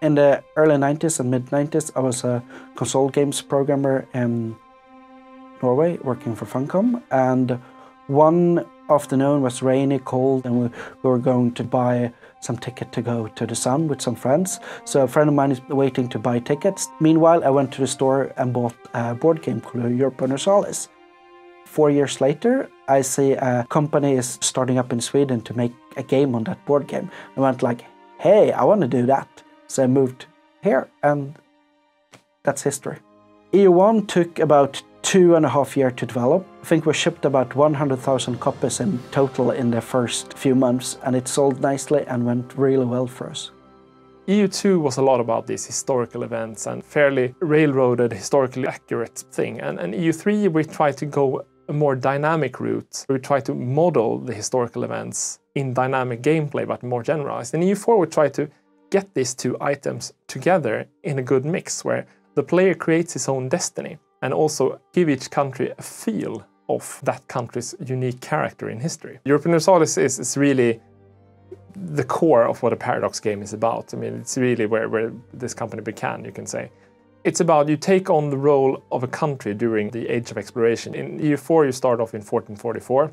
In the early 90s and mid-90s, I was a console games programmer in Norway, working for Funcom. And one afternoon was rainy, cold, and we were going to buy some ticket to go to the sun with some friends. So a friend of mine is waiting to buy tickets. Meanwhile, I went to the store and bought a board game called Europa Universalis. 4 years later, I see a company is starting up in Sweden to make a game on that board game. I went like, hey, I want to do that. So I moved here, and that's history. EU1 took about 2.5 years to develop. I think we shipped about 100,000 copies in total in the first few months, and it sold nicely and went really well for us. EU2 was a lot about these historical events and fairly railroaded, historically accurate thing. And EU3, we tried to go a more dynamic route. We tried to model the historical events in dynamic gameplay, but more generalized. In EU4, we tried to get these two items together in a good mix, where the player creates his own destiny and also give each country a feel of that country's unique character in history. Europa Universalis is really the core of what a Paradox game is about. I mean, it's really where this company began, you can say. It's about you take on the role of a country during the Age of Exploration. In EU4, you start off in 1444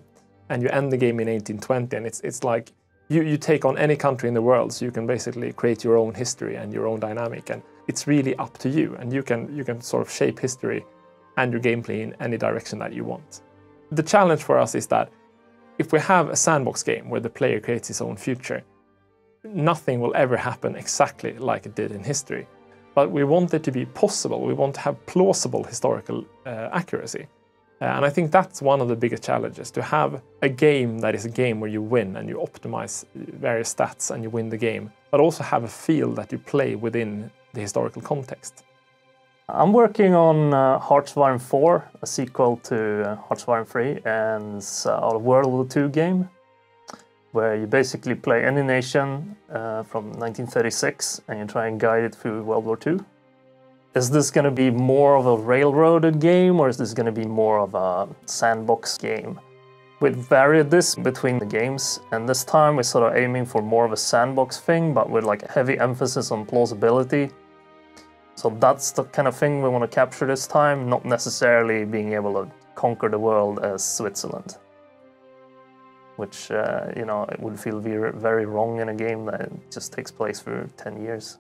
and you end the game in 1820, and it's like you take on any country in the world, so you can basically create your own history and your own dynamic, and it's really up to you, and you can sort of shape history and your gameplay in any direction that you want. The challenge for us is that if we have a sandbox game where the player creates his own future, nothing will ever happen exactly like it did in history. But we want it to be possible. We want to have plausible historical accuracy. And I think that's one of the biggest challenges, to have a game that is a game where you win and you optimize various stats and you win the game, but also have a feel that you play within the historical context. I'm working on Heartsvarm 4, a sequel to Heartsvarm 3, and it's a World War II game where you basically play any nation from 1936 and you try and guide it through World War II. Is this going to be more of a railroaded game, or is this going to be more of a sandbox game? We've varied this between the games, and this time we're sort of aiming for more of a sandbox thing, but with like a heavy emphasis on plausibility. So that's the kind of thing we want to capture this time, not necessarily being able to conquer the world as Switzerland. Which, you know, it would feel very wrong in a game that just takes place for 10 years.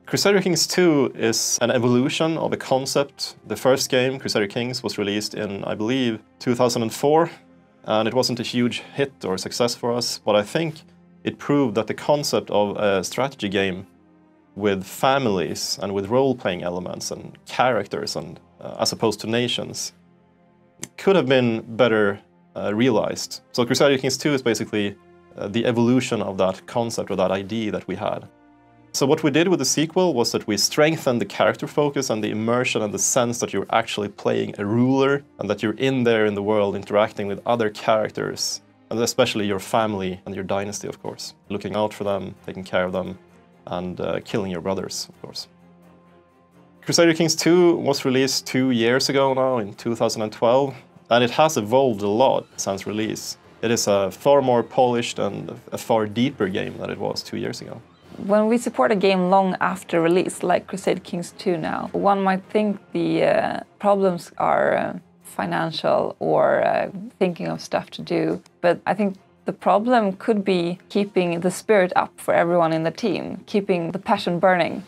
Crusader Kings 2 is an evolution of a concept. The first game, Crusader Kings, was released in, I believe, 2004, and it wasn't a huge hit or success for us, but I think it proved that the concept of a strategy game with families and with role-playing elements and characters, and as opposed to nations, could have been better realized. So Crusader Kings 2 is basically the evolution of that concept or that idea that we had. So what we did with the sequel was that we strengthened the character focus and the immersion and the sense that you're actually playing a ruler and that you're in there in the world interacting with other characters, and especially your family and your dynasty, of course. Looking out for them, taking care of them, and killing your brothers, of course. Crusader Kings 2 was released 2 years ago now, in 2012, and it has evolved a lot since release. It is a far more polished and a far deeper game than it was 2 years ago. When we support a game long after release, like Crusader Kings 2 now, one might think the problems are financial or thinking of stuff to do, but I think the problem could be keeping the spirit up for everyone in the team, keeping the passion burning.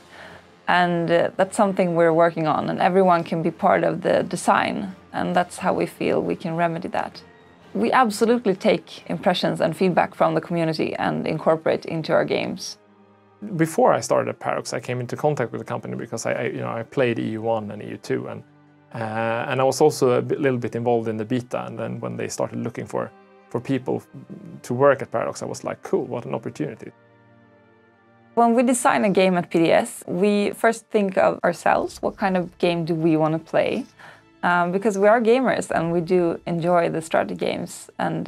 And that's something we're working on, and everyone can be part of the design, and that's how we feel we can remedy that. We absolutely take impressions and feedback from the community and incorporate into our games. Before I started at Paradox, I came into contact with the company because I played EU1 and EU2, and I was also a little bit involved in the beta. And then when they started looking for people to work at Paradox, I was like, cool, what an opportunity. When we design a game at PDS, we first think of ourselves. What kind of game do we want to play? Because we are gamers and we do enjoy the strategy games, and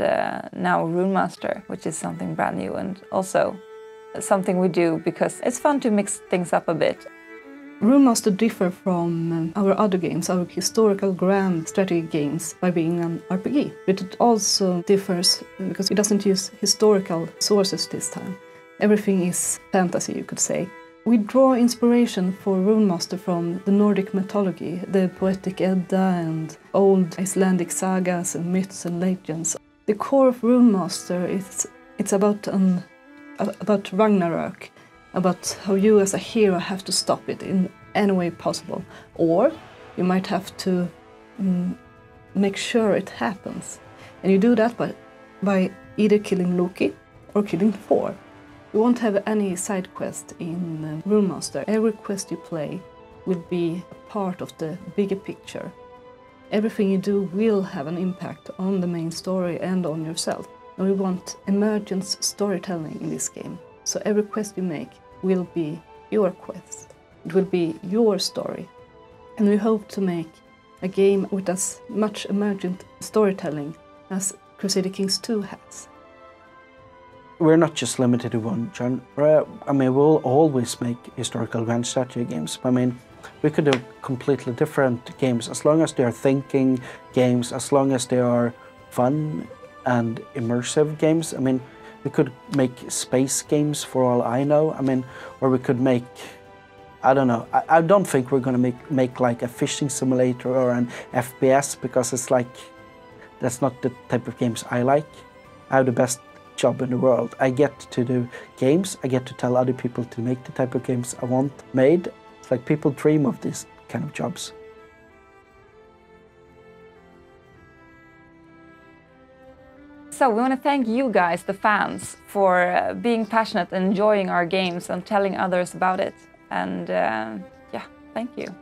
now Rune Master, which is something brand new, and also something we do because it's fun to mix things up a bit. Rune Master differ from our other games, our historical grand strategy games, by being an RPG. But it also differs because it doesn't use historical sources this time. Everything is fantasy, you could say. We draw inspiration for Rune Master from the Nordic mythology, the Poetic Edda and old Icelandic sagas and myths and legends. The core of Rune Master it's about Ragnarok, about how you as a hero have to stop it in any way possible. Or you might have to make sure it happens. And you do that by either killing Loki or killing Thor. You won't have any side quest in Rune Master. Every quest you play will be a part of the bigger picture. Everything you do will have an impact on the main story and on yourself. And we want emergent storytelling in this game. So every quest you make will be your quest. It will be your story. And we hope to make a game with as much emergent storytelling as Crusader Kings 2 has. We're not just limited to one genre. I mean, we'll always make historical grand strategy games. I mean, we could do completely different games as long as they are thinking games, as long as they are fun and immersive games. I mean, we could make space games for all I know. I mean, or we could make, I don't know. I don't think we're going to make like a fishing simulator or an FPS, because it's like, that's not the type of games I like. I have the best job in the world. I get to do games. I get to tell other people to make the type of games I want made. It's like people dream of these kind of jobs. So we want to thank you guys, the fans, for being passionate and enjoying our games and telling others about it. And yeah, thank you.